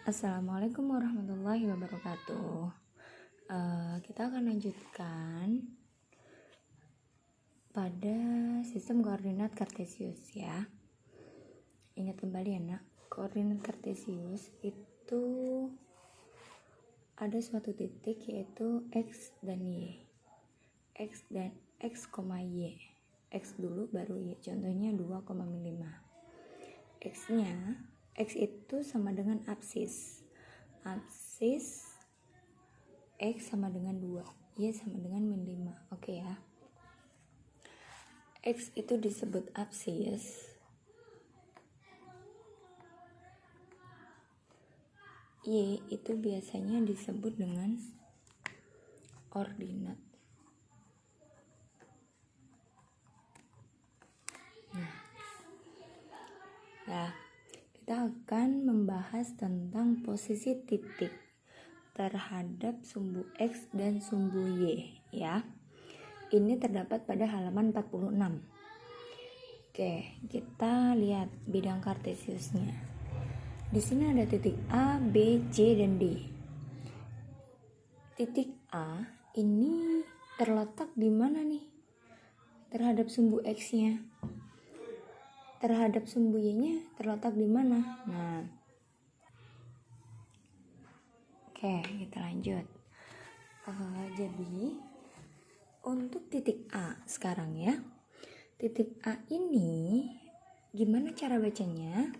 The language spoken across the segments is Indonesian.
Assalamualaikum warahmatullahi wabarakatuh. Kita akan lanjutkan pada sistem koordinat kartesius ya. Ingat kembali ya nak, koordinat kartesius itu ada suatu titik yaitu x dan y. X, y. X dulu baru y. Contohnya 2,5. X itu sama dengan absis X sama dengan 2, Y sama dengan min 5. Oke ya. X itu disebut absis, Y itu biasanya disebut dengan ordinat. Nah, kita akan membahas tentang posisi titik terhadap sumbu X dan sumbu Y ya. Ini terdapat pada halaman 46. Oke, kita lihat bidang kartesiusnya. Di sini ada titik A, B, C, dan D. Titik A ini terletak di mana nih? Terhadap sumbu X-nya. Terhadap sumbu Y-nya terletak di mana? Nah, oke, kita lanjut. Jadi untuk titik A sekarang ya. Titik A ini gimana cara bacanya?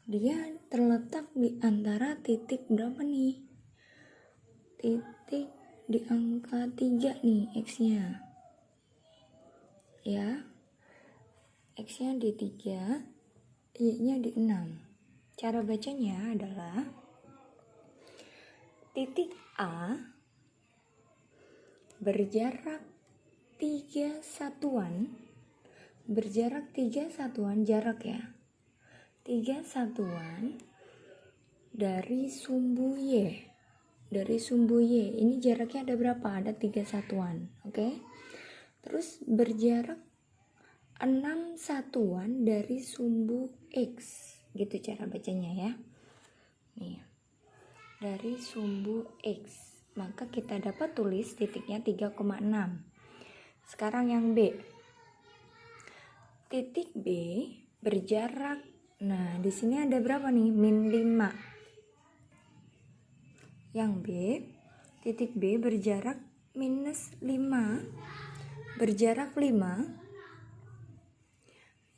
Dia terletak di antara titik berapa nih? Titik di angka 3 nih X-nya. Ya. X-nya di 3, Y-nya di 6. Cara bacanya adalah titik A berjarak 3 satuan jarak ya. 3 satuan dari sumbu Y. Dari sumbu Y. Ini jaraknya ada berapa? Ada 3 satuan. Oke. Terus berjarak 6 satuan dari sumbu X. Gitu cara bacanya ya. Nih. Dari sumbu X. Maka kita dapat tulis titiknya 3,6. Sekarang yang B. Titik B berjarak, nah di sini ada berapa nih? Min 5. Yang B, titik B berjarak minus 5. Berjarak 5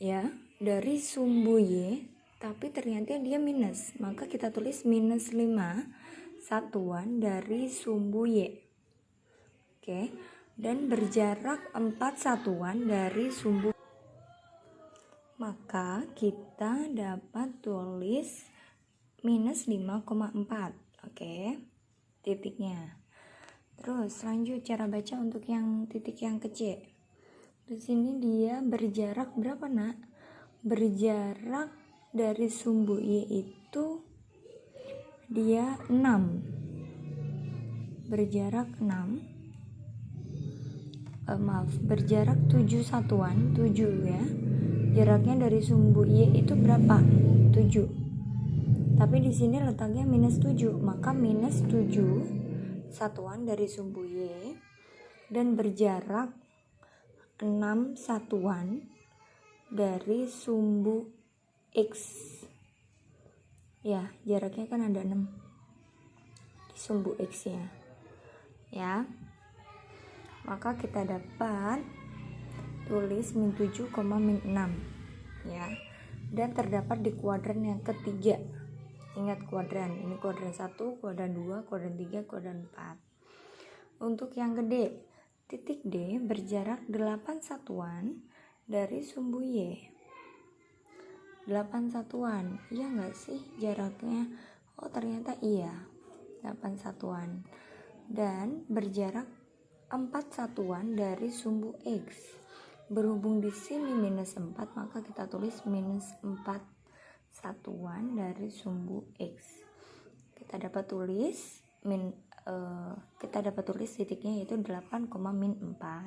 ya dari sumbu Y, tapi ternyata dia minus, maka kita tulis minus 5 satuan dari sumbu Y. Oke, dan berjarak 4 satuan dari sumbu, maka kita dapat tulis minus 5,4. Oke, titiknya. Terus lanjut cara baca untuk yang titik yang kecil. Di sini dia berjarak berapa nak? Berjarak dari sumbu Y itu dia 6. Berjarak 6. Berjarak 7 satuan, 7 ya. Jaraknya dari sumbu Y itu berapa? 7. Tapi di sini letaknya minus 7, maka minus 7 satuan dari sumbu Y dan berjarak 6 satuan dari sumbu X. Ya, jaraknya kan ada 6 di sumbu X ya. Ya. Maka kita dapat tulis min 7, min 6 ya. Dan terdapat di kuadran yang ketiga. Ingat kuadran, ini kuadran 1, kuadran 2, kuadran 3, kuadran 4. Untuk yang gede, titik D berjarak 8 satuan dari sumbu Y. 8 satuan, iya nggak sih jaraknya? Oh ternyata iya, 8 satuan. Dan berjarak 4 satuan dari sumbu X. Berhubung di sini minus 4, maka kita tulis minus 4 satuan dari sumbu X. Kita dapat tulis titiknya yaitu 8, min 4.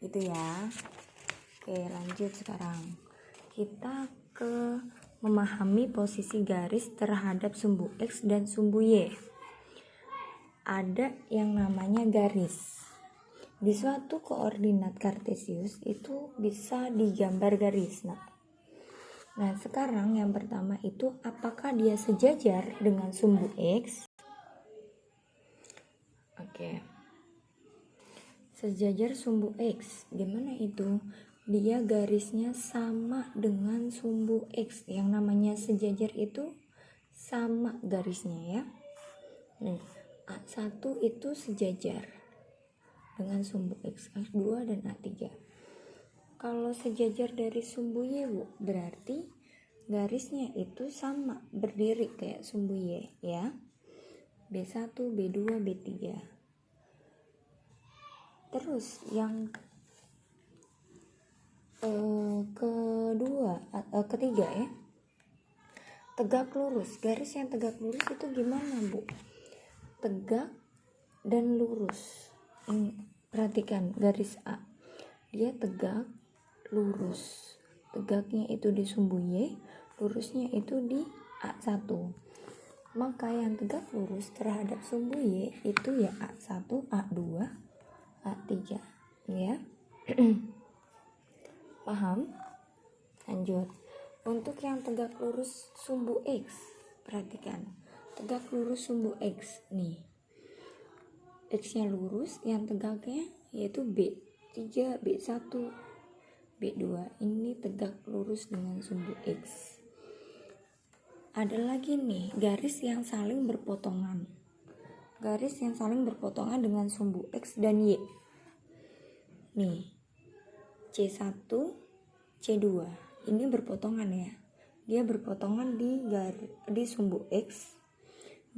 Gitu ya. Oke, lanjut sekarang. Kita ke memahami posisi garis terhadap sumbu X dan sumbu Y. Ada yang namanya garis. Di suatu koordinat kartesius itu bisa digambar garis. Nah, sekarang yang pertama itu apakah dia sejajar dengan sumbu X? Oke. Sejajar sumbu X. Gimana itu? Dia garisnya sama dengan sumbu X. Yang namanya sejajar itu sama garisnya ya. Nih, A1 itu sejajar dengan sumbu X, A2 dan A3. Kalau sejajar dari sumbu Y, Bu, berarti garisnya itu sama, berdiri kayak sumbu Y ya. B1, B2, B3. Terus yang ketiga ya, tegak lurus. Garis yang tegak lurus itu gimana, Bu? Tegak dan lurus. Ini perhatikan garis A, dia tegak lurus. Tegaknya itu di sumbu Y, lurusnya itu di A1. Maka yang tegak lurus terhadap sumbu Y itu ya A1, A2, A3 ya. Paham? Lanjut. Untuk yang tegak lurus sumbu X, perhatikan. Tegak lurus sumbu X nih. X-nya lurus, yang tegaknya yaitu B3, B1, B2. Ini tegak lurus dengan sumbu X. Ada lagi nih, garis yang saling berpotongan. Garis yang saling berpotongan dengan sumbu X dan Y. Nih, C1, C2. Ini berpotongan ya. Dia berpotongan di sumbu X.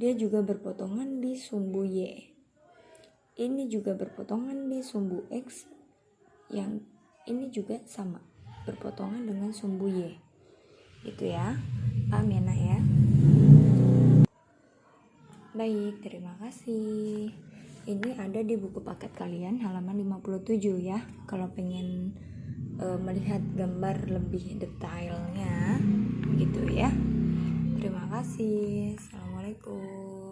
Dia juga berpotongan di sumbu Y. Ini juga berpotongan di sumbu X. Yang ini juga sama, berpotongan dengan sumbu Y. Gitu ya. Paham ya, Nak ya? Baik, terima kasih. Ini ada di buku paket kalian halaman 57 ya. Kalau pengen melihat gambar lebih detailnya gitu ya. Terima kasih. Assalamualaikum.